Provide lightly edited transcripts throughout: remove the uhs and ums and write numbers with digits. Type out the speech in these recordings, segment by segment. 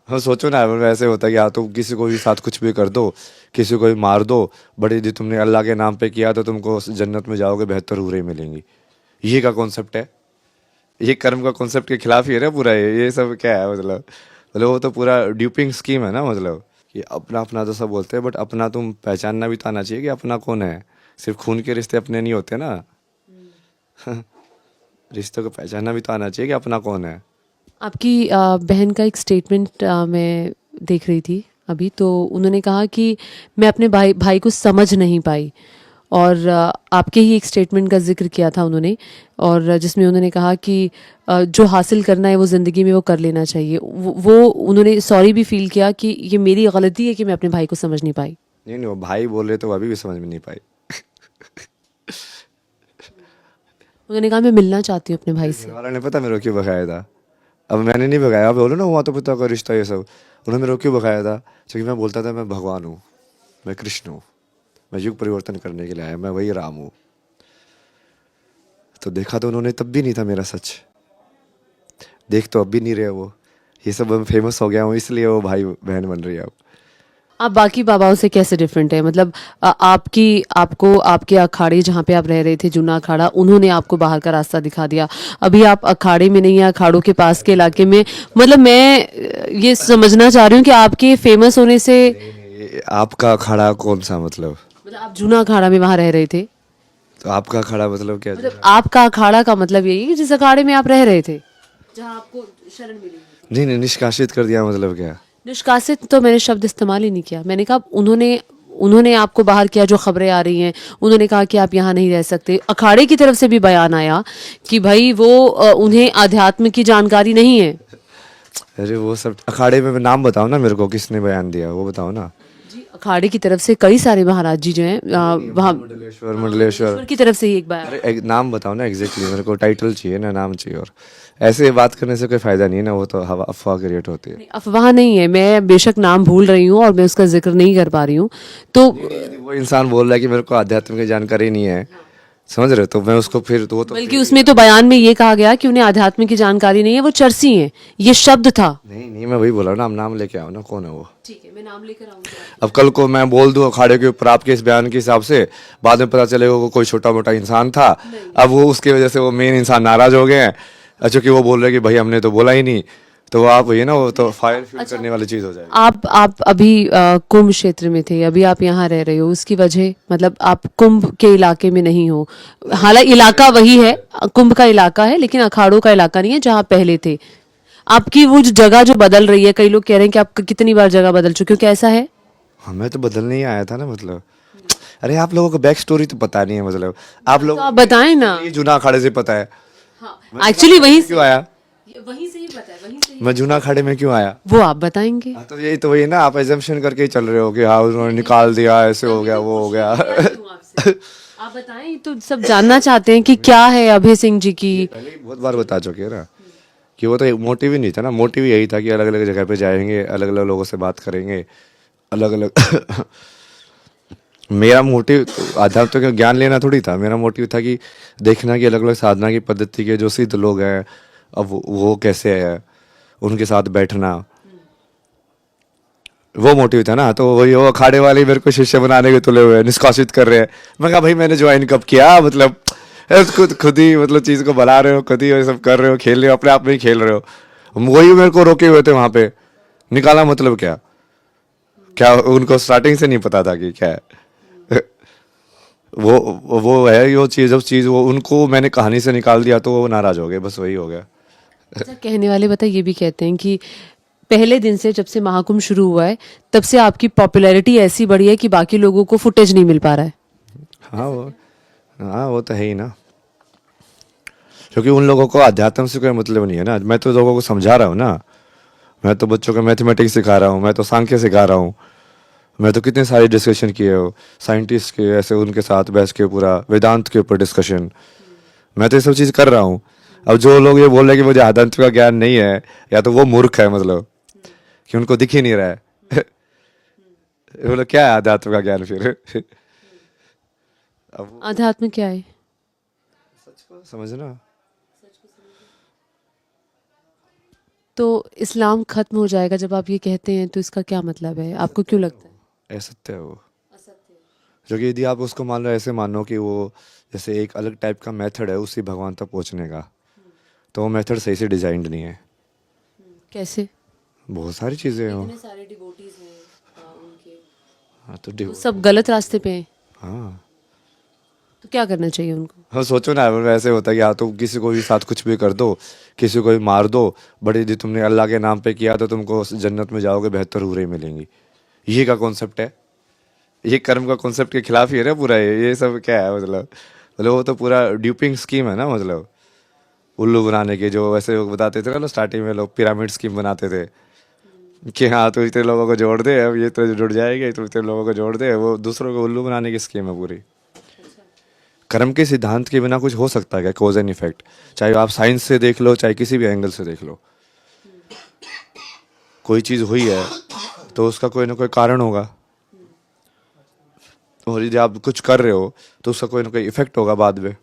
हाँ सोचो ना, वैसे होता है कि हाँ तुम किसी को भी साथ कुछ भी कर दो, किसी को भी मार दो, बट यदि तुमने अल्लाह के नाम पे किया तो तुमको जन्नत में जाओगे, बेहतर हूरें मिलेंगी। ये का कॉन्सेप्ट है, ये कर्म का कॉन्सेप्ट के खिलाफ ही है ना पूरा। ये सब क्या है मतलब वो तो पूरा ड्यूपिंग स्कीम है ना, मतलब कि अपना अपना तो सब बोलते हैं, बट अपना तुम पहचानना भी तो आना चाहिए कि अपना कौन है। सिर्फ खून के रिश्ते अपने नहीं होते ना, रिश्तों को पहचानना भी तो आना चाहिए कि अपना कौन है। आपकी बहन का एक स्टेटमेंट मैं देख रही थी अभी, तो उन्होंने कहा कि मैं अपने भाई भाई को समझ नहीं पाई। और आपके ही एक स्टेटमेंट का जिक्र किया था उन्होंने, और जिसमें उन्होंने कहा कि जो हासिल करना है वो ज़िंदगी में वो कर लेना चाहिए। वो उन्होंने सॉरी भी फील किया कि ये मेरी गलती है कि मैं अपने भाई को समझ नहीं पाई। नहीं नहीं, वो भाई बोल रहे तो वो अभी भी समझ में नहीं पाई। उन्होंने कहा मैं मिलना चाहती हूँ अपने भाई मेरे घर से। वालों ने पता मेरे को क्यों भगाया था। अब मैंने नहीं भगाया, अब बोलो ना माता पिता का रिश्ता ये सब। उन्होंने मेरे को क्यों भगाया था, क्योंकि मैं बोलता था मैं भगवान हूँ, मैं कृष्ण हूँ, मैं युग परिवर्तन करने के लिए आया, मैं वही राम हूँ। तो देखा तो उन्होंने तब भी नहीं था मेरा सच, देख तो अब भी नहीं रहे वो। ये सब मैं फेमस हो गया हूँ इसलिए वो भाई बहन बन रही है अब। आप बाकी बाबाओं से कैसे डिफरेंट है? मतलब आपको आपके अखाड़े जहाँ पे आप रह रहे थे, जूना अखाड़ा, उन्होंने आपको बाहर का रास्ता दिखा दिया। अभी आप अखाड़े में नहीं है, अखाड़ों के पास के इलाके में। मतलब मैं ये समझना चाह रही हूँ कि आपके फेमस होने से, नहीं नहीं, आपका खड़ा कौन सा मतलब? मतलब आप जूना अखाड़ा में वहां रह रहे थे। तो आपका खड़ा मतलब क्या मतलब जूना? आपका अखाड़ा का मतलब यही है कि जिस अखाड़े में आप रह रहे थे, जहाँ आपको शरण मिली हुई थी। नहीं नहीं, निष्कासित कर दिया मतलब क्या? निष्कासित तो मैंने शब्द इस्तेमाल ही नहीं किया। मैंने कहा उन्होंने उन्होंने आपको बाहर किया, जो खबरें आ रही हैं, उन्होंने कहा कि आप यहाँ नहीं रह सकते। अखाड़े की तरफ से भी बयान आया कि भाई वो उन्हें अध्यात्म की जानकारी नहीं है। अरे वो सब अखाड़े में नाम बताओ ना मेरे को, किसने बयान दिया वो बताओ ना। जी, अखाड़े की तरफ से कई सारे महाराज जी जो हैं नहीं नहीं, वहाँ, मंडलेश्वर हाँ, मंडलेश्वर। मंडलेश्वर की तरफ से ही एक बयान अरे आया। नाम बताओ ना एग्जैक्टली, मेरे को टाइटल चाहिए ना, नाम चाहिए। और ऐसे बात करने से कोई फायदा नहीं है ना, वो तो हवा अफवाह क्रिएट होती है। नहीं, अफवाह नहीं है, मैं बेशक नाम भूल रही हूँ और मैं उसका जिक्र नहीं कर पा रही हूँ। तो नहीं नहीं, यदि वो इंसान बोल रहा है कि मेरे को आध्यात्म की जानकारी नहीं है, समझ रहे हो, तो मैं उसको फिर तो वो तो बल्कि फेक ही उसमें है तो ना। बयान में ये कहा गया कि उन्हें आध्यात्म की जानकारी नहीं है, वो चरसी हैं, ये शब्द था। नहीं नहीं, मैं वही बोला ना, आप नाम लेके आओ ना, कौन है वो। ठीक है, मैं नाम लेकर आऊंगी अब आपके। कल को मैं बोल दूं अखाड़े के ऊपर आपके इस बयान के हिसाब से, बाद में पता चलेगा वो कोई छोटा मोटा इंसान था, नहीं अब नहीं। वो उसकी वजह से वो मेन इंसान नाराज हो गए हैं। चूंकि वो बोल रहे हैं कि भाई हमने तो बोला ही नहीं, तो वो आप ये ना, वो तो फायर फील अच्छा, करने वाली चीज हो जाएगी। आप अभी कुंभ क्षेत्र में थे, अभी आप यहाँ रह रहे हो, उसकी वजह मतलब आप कुंभ के इलाके में नहीं हो। हालांकि इलाका वही है, कुंभ का इलाका है, लेकिन अखाड़ों का इलाका नहीं है जहाँ पहले थे। आपकी वो जो जगह जो बदल रही है, कई लोग कह रहे हैं कि आप कितनी बार जगह बदल चुके हो, कैसा है? हमें तो बदलने ही आया था ना, मतलब अरे आप लोगों को बैक स्टोरी तो पता नहीं है, मतलब आप तो लोगों आप को मेरी बताएं बैक ना। स्टोरी जूना अखाड़े से पता है। हाँ, मैं जूना एक्चुअली अखाड़े वहीं में क्यों से, आया? वहीं से ही पता है, वहीं से ही मैं पता जूना अखाड़े में क्यों आया? है। वो आप बताएंगे। हाँ तो यही तो, वही ना, आप एजम्पशन करके ही चल रहे हो कि हाँ उन्होंने निकाल दिया, ऐसे हो तभी गया तो वो हो पूछ गया। ही आई हूँ आपसे। आप बताएं, तो सब जानना चाहते हैं कि क्या है अभय सिंह जी की। ये पहले ही बहुत बार बता चुके हैं ना, कि वो तो मोटिव ही नहीं था ना, मोटिव यही था कि अलग अलग जगह पे जाएंगे, अलग अलग लोगों से बात करेंगे, अलग अलग। मेरा मोटिव आध्यात्म का ज्ञान लेना थोड़ी था, मेरा मोटिव था कि देखना कि अलग अलग साधना की पद्धति के जो सिद्ध लोग हैं, अब वो कैसे है, उनके साथ बैठना, वो मोटिव था ना। तो वही वो अखाड़े वाले ही मेरे को शिष्य बनाने के तुले हुए हैं, निष्कासित कर रहे हैं। मैं कहा भाई मैंने ज्वाइन कब किया, मतलब खुद खुद ही मतलब चीज को बना रहे हो, खुद ही ये सब कर रहे हो, खेल रहे हो, अपने आप में ही खेल रहे हो। वही मेरे को रोके हुए थे वहां पे, निकाला मतलब क्या? क्या उनको स्टार्टिंग से नहीं पता था कि क्या है? वो है वो चीज, उस चीज वो उनको मैंने कहानी से निकाल दिया तो वो नाराज हो गए, बस वही हो गया। अच्छा, कहने वाले बता ये भी कहते हैं कि पहले दिन से, जब से महाकुंभ शुरू हुआ है, तब से आपकी पॉपुलैरिटी ऐसी बढ़ी है कि बाकी लोगों को फुटेज नहीं मिल पा रहा है। हाँ वो, हाँ वो तो है ही ना, क्योंकि उन लोगों को अध्यात्म से कोई मतलब नहीं है ना। मैं तो लोगों को समझा रहा हूँ ना, मैं तो बच्चों को मैथमेटिक्स सिखा रहा हूँ, मैं तो सांख्य सिखा रहा हूँ, मैं तो कितने सारे डिस्कशन किए हो साइंटिस्ट के, ऐसे उनके साथ बैठ के पूरा वेदांत के ऊपर डिस्कशन, मैं तो ये सब चीज़ कर रहा हूँ। अब जो लोग ये बोल रहे हैं कि मुझे अध्यात्म का ज्ञान नहीं है, या तो वो मूर्ख है, मतलब कि उनको दिख ही नहीं रहा है। बोलो क्या है अध्यात्म का ज्ञान फिर? अब वो आध्यात्म क्या है? सच को समझना। तो इस्लाम खत्म हो जाएगा जब आप ये कहते हैं, तो इसका क्या मतलब है, आपको क्यों लगता है? असत्य है वो। क्योंकि यदि आप उसको मान लो, ऐसे मानो कि वो जैसे एक अलग टाइप का मेथड है उसी भगवान तक पहुंचने का, तो वो मेथड सही से डिजाइंड नहीं है। कैसे? बहुत सारी चीज़ें हैं वो। इतने सारे डिवोटीज हैं उनके, हाँ तो वो सब गलत रास्ते पे हैं, हाँ तो क्या करना चाहिए उनको? हाँ, सोचो ना, वैसे होता है कि या तो किसी को भी साथ कुछ भी कर दो, किसी को भी मार दो, बट यदि तुमने अल्लाह के नाम पे किया तो तुमको जन्नत में जाओगे, बेहतर हूरें मिलेंगी। ये का कॉन्सेप्ट है, ये कर्म का कॉन्सेप्ट के खिलाफ ही है ना पूरा। ये सब क्या है मतलब वो तो पूरा ड्यूपिंग स्कीम है ना, मतलब उल्लू बनाने के। जो वैसे लोग बताते थे ना स्टार्टिंग में, लोग पिरामिड स्कीम बनाते थे कि हाँ तू इतने लोगों को जोड़ दे, अब ये तो जुड़ जाएंगे, तू इतने लोगों को जोड़ दे। वो दूसरों को उल्लू बनाने की स्कीम है पूरी। कर्म के सिद्धांत के बिना कुछ हो सकता है क्या? कॉज एंड इफेक्ट, चाहे आप साइंस से देख लो, चाहे किसी भी एंगल से देख लो। कोई चीज़ हुई है तो उसका कोई ना कोई कारण होगा, और यदि आप कुछ कर रहे हो तो उसका कोई ना कोई इफेक्ट होगा बाद में।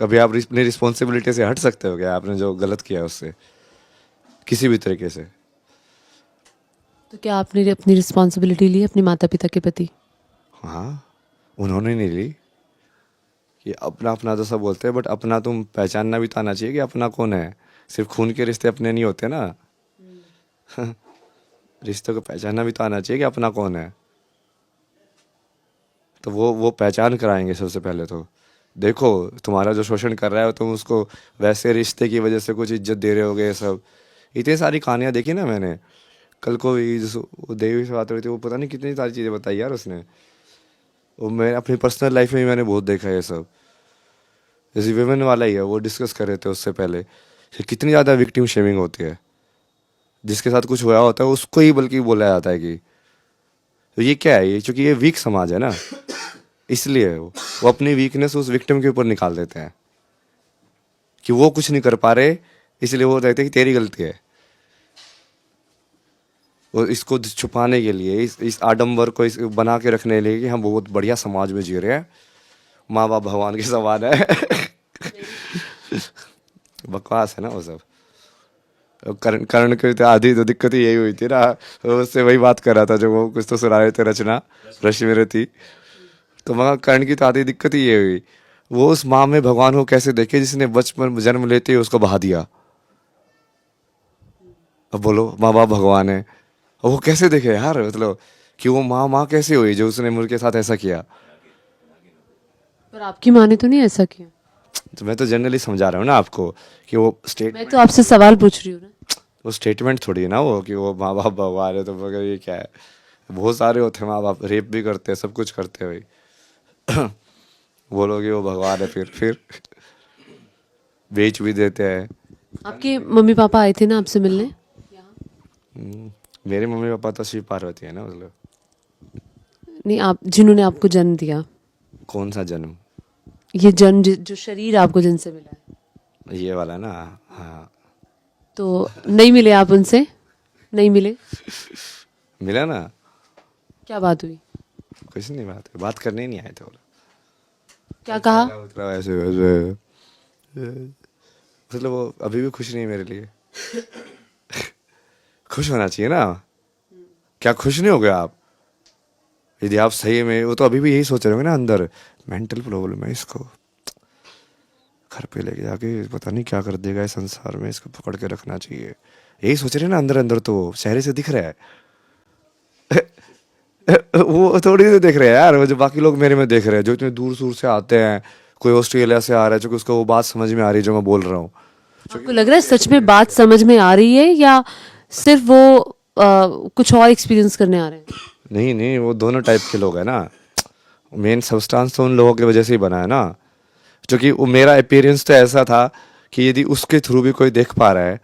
कभी आप अपनी रिस्पॉन्सिबिलिटी से हट सकते हो क्या? आपने जो गलत किया है उससे किसी भी तरीके से। तो क्या आपने अपनी रिस्पॉन्सिबिलिटी ली अपने माता पिता के प्रति? हाँ, उन्होंने नहीं ली। कि अपना अपना तो सब बोलते हैं, बट अपना तुम पहचानना भी तो आना चाहिए कि अपना कौन है। सिर्फ खून के रिश्ते अपने नहीं होते ना। रिश्तों को पहचानना भी तो आना चाहिए कि अपना कौन है। तो वो पहचान कराएंगे सबसे पहले। तो देखो, तुम्हारा जो शोषण कर रहा है तुम उसको वैसे रिश्ते की वजह से कुछ इज्जत दे रहे होगे, ये सब। इतनी सारी कहानियां देखी ना मैंने। कल को भी वो देवी से बात हो रही थी, वो पता नहीं कितनी सारी चीज़ें बताई यार उसने। वो मैं अपनी पर्सनल लाइफ में भी मैंने बहुत देखा है ये सब। जैसे विमेन वाला ही है, वो डिस्कस कर रहे थे उससे पहले कि कितनी ज़्यादा विक्टिम शेमिंग होती है। जिसके साथ कुछ हुआ होता है उसको ही बल्कि बोला जाता है कि तो ये क्या है, ये चूंकि ये वीक समाज है ना, इसलिए वो अपनी वीकनेस उस विक्टिम के ऊपर निकाल देते हैं कि वो कुछ नहीं कर पा रहे, इसलिए वो कहते हैं कि तेरी गलती है। वो इसको छुपाने के लिए, इस आडंबर को बना के रखने के लिए कि हम बहुत बढ़िया समाज में जी रहे हैं, माँ बाप भगवान के समान है। बकवास है ना वो सब। करण करण की तो आधी तो दिक्कत ही यही हुई थी ना। तो उससे वही बात कर रहा था जो वो कुछ तो सुना रहे थे, रचना रश्मि में थी। तो मगर कर्ण की तो आधी दिक्कत ही ये हुई, वो उस माँ में भगवान को कैसे देखे जिसने बचपन जन्म लेते ही उसको बहा दिया। अब बोलो, माँ बाप भगवान है, और वो कैसे देखे यार, मतलब कि वो माँ माँ कैसे हुई जो उसने मुझ के साथ ऐसा किया। पर आपकी माँ ने तो नहीं ऐसा किया। तो मैं तो जनरली समझा रहा हूँ ना आपको कि वो मैं तो आपसे सवाल पूछ रही हूँ ना। वो स्टेटमेंट थोड़ी है ना वो, कि वो माँ बाप भगवान है। तो मगर ये क्या है, बहुत सारे होते हैं माँ बाप, रेप भी करते हैं, सब कुछ करते हैं भाई। बोलोगे वो भगवान है, फिर बेच भी देते हैं। आपके मम्मी पापा आए थे ना आपसे मिलने? मेरे मम्मी पापा तो शिव पार्वती है ना, मतलब। नहीं, आप जिन्होंने आपको जन्म दिया, कौन सा जन्म? ये जन्म जो शरीर आपको जिनसे मिला है, ये वाला ना। हाँ, तो नहीं मिले आप उनसे? नहीं मिले? मिला ना। क्या बात हुई? कुछ नहीं, बात करने ही नहीं आए थे वो लोग। क्या कहा? मतलब ऐसे वैसे, मतलब वो अभी भी खुश नहीं है मेरे लिए। खुश होना चाहिए ना। क्या खुश नहीं हो गए आप? यदि आप सही में, वो तो अभी भी यही सोच रहे होंगे ना अंदर, मेंटल प्रॉब्लम है इसको, घर पे लेके जाके पता नहीं क्या कर देगा इस संसार में, इसको पकड़ के रखना चाहिए। यही सोच रहे हैं ना अंदर अंदर, तो चेहरे से दिख रहा है। वो थोड़ी से देख रहे हैं यार, वो जो बाकी लोग मेरे में देख रहे हैं, जो इतने दूर दूर से आते हैं। कोई ऑस्ट्रेलिया से आ रहा है, जो कि उसको वो बात समझ में आ रही है जो मैं बोल रहा हूँ। आपको लग रहा है सच में बात समझ में आ रही है, या सिर्फ वो कुछ और एक्सपीरियंस करने आ रहे हैं? नहीं नहीं, वो दोनों टाइप के लोग हैं ना। मेन सब्सटेंस तो उन लोगों की वजह से ही बना है ना। क्योंकि वो मेरा अपीयरेंस तो ऐसा था कि यदि उसके थ्रू भी कोई देख पा रहा है,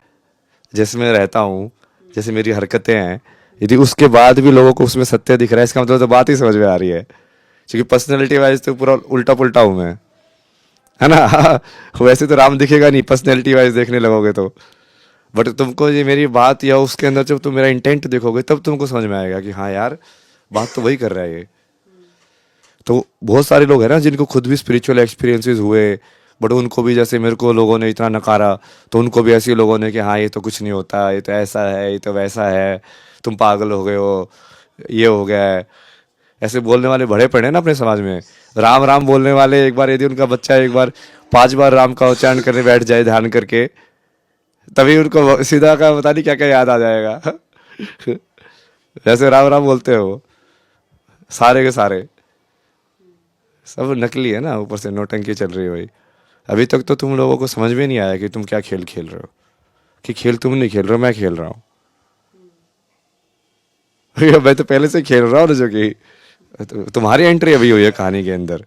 जैसे मैं रहता हूँ, जैसे मेरी हरकतें हैं, यदि उसके बाद भी लोगों को उसमें सत्य दिख रहा है, इसका मतलब तो बात ही समझ में आ रही है। क्योंकि पर्सनैलिटी वाइज तो पूरा उल्टा पुल्टा हूँ मैं, है ना। वैसे तो राम दिखेगा नहीं पर्सनैलिटी वाइज देखने लगोगे तो। बट तुमको ये मेरी बात या उसके अंदर जब तुम मेरा इंटेंट देखोगे तब तुमको समझ में आएगा कि हाँ यार, बात तो वही कर रहा है ये। तो बहुत सारे लोग हैं ना जिनको खुद भी स्पिरिचुअल एक्सपीरियंसेस हुए, बट उनको भी जैसे मेरे को लोगों ने इतना नकारा, तो उनको भी ऐसे लोगों ने कि हाँ ये तो कुछ नहीं होता, ये तो ऐसा है, ये तो वैसा है, तुम पागल हो गए हो, ये हो गया है। ऐसे बोलने वाले बड़े पड़े हैं ना अपने समाज में। राम राम बोलने वाले, एक बार यदि उनका बच्चा एक बार 5 बार राम का उच्चारण करने बैठ जाए ध्यान करके, तभी उनको सीधा का पता नहीं क्या क्या याद आ जाएगा। वैसे राम राम बोलते हो सारे के सारे, सब नकली है ना, ऊपर से नौटंकी चल रही है भाई। अभी तक तो तुम लोगों को समझ में नहीं आया कि तुम क्या खेल खेल रहे हो, कि खेल तुम नहीं खेल रहे हो, मैं खेल रहा हूँ। मैं तो पहले से खेल रहा हूँ ना, जो कि तुम्हारी एंट्री अभी हुई है कहानी के अंदर।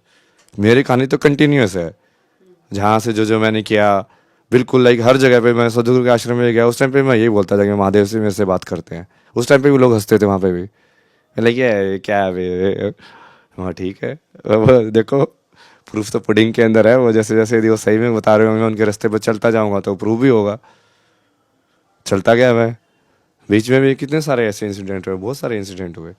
मेरी कहानी तो कंटिन्यूअस है, जहाँ से जो जो मैंने किया, बिल्कुल लाइक हर जगह पे। मैं सदगुरु के आश्रम में गया, उस टाइम पे मैं यही बोलता था कि महादेव से मेरे से बात करते हैं। उस टाइम पे भी लोग हंसते थे वहाँ पे भी, लाइक ये क्या है बे? हाँ ठीक है, अब देखो प्रूफ तो पुडिंग के अंदर है। वो जैसे जैसे यदि वो सही में बता रहे होंगे, उनके रास्ते पर चलता जाऊंगा तो प्रूफ भी होगा। चलता गया मैं, बीच में भी कितने सारे ऐसे इंसिडेंट हुए, बहुत सारे इंसिडेंट हुए।